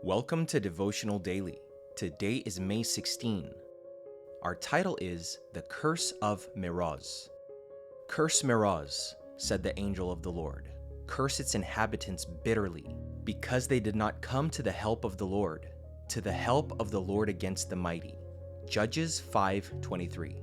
Welcome to Devotional Daily. Today is May 16. Our title is The Curse of Meroz. Curse Meroz, said the angel of the Lord. Curse its inhabitants bitterly, because they did not come to the help of the Lord, to the help of the Lord against the mighty. Judges 5:23.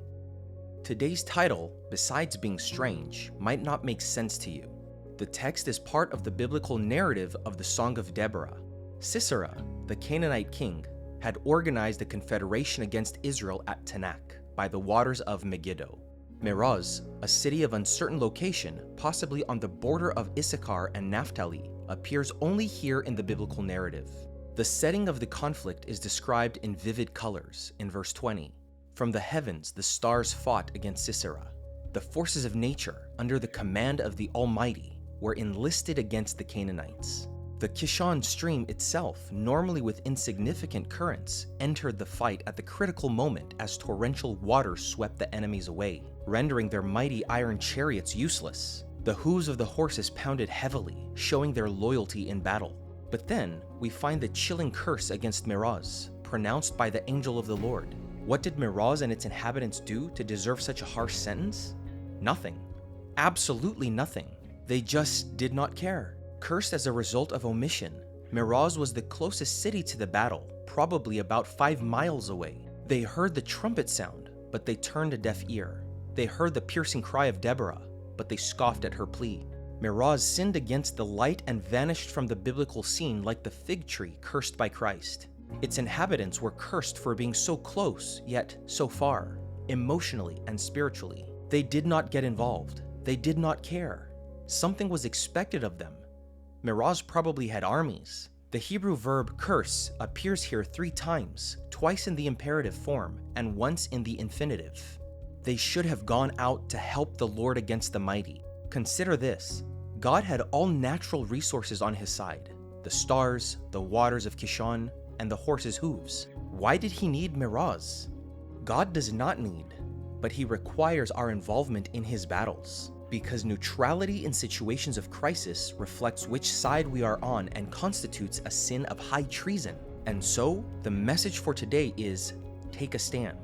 Today's title, besides being strange, might not make sense to you. The text is part of the biblical narrative of the Song of Deborah. Sisera, the Canaanite king, had organized a confederation against Israel at Tanakh by the waters of Megiddo. Meroz, a city of uncertain location, possibly on the border of Issachar and Naphtali, appears only here in the biblical narrative. The setting of the conflict is described in vivid colors in verse 20. From the heavens the stars fought against Sisera. The forces of nature, under the command of the Almighty, were enlisted against the Canaanites. The Kishon stream itself, normally with insignificant currents, entered the fight at the critical moment as torrential water swept the enemies away, rendering their mighty iron chariots useless. The hooves of the horses pounded heavily, showing their loyalty in battle. But then, we find the chilling curse against Meroz, pronounced by the angel of the Lord. What did Meroz and its inhabitants do to deserve such a harsh sentence? Nothing. Absolutely nothing. They just did not care. Cursed as a result of omission, Meroz was the closest city to the battle, probably about 5 miles away. They heard the trumpet sound, but they turned a deaf ear. They heard the piercing cry of Deborah, but they scoffed at her plea. Meroz sinned against the light and vanished from the biblical scene like the fig tree cursed by Christ. Its inhabitants were cursed for being so close, yet so far, emotionally and spiritually. They did not get involved. They did not care. Something was expected of them. Meroz probably had armies. The Hebrew verb curse appears here 3 times, twice in the imperative form and once in the infinitive. They should have gone out to help the Lord against the mighty. Consider this. God had all natural resources on his side: the stars, the waters of Kishon, and the horses' hooves. Why did he need Meroz? God does not need, but he requires our involvement in his battles. Because neutrality in situations of crisis reflects which side we are on and constitutes a sin of high treason. And so, the message for today is, take a stand.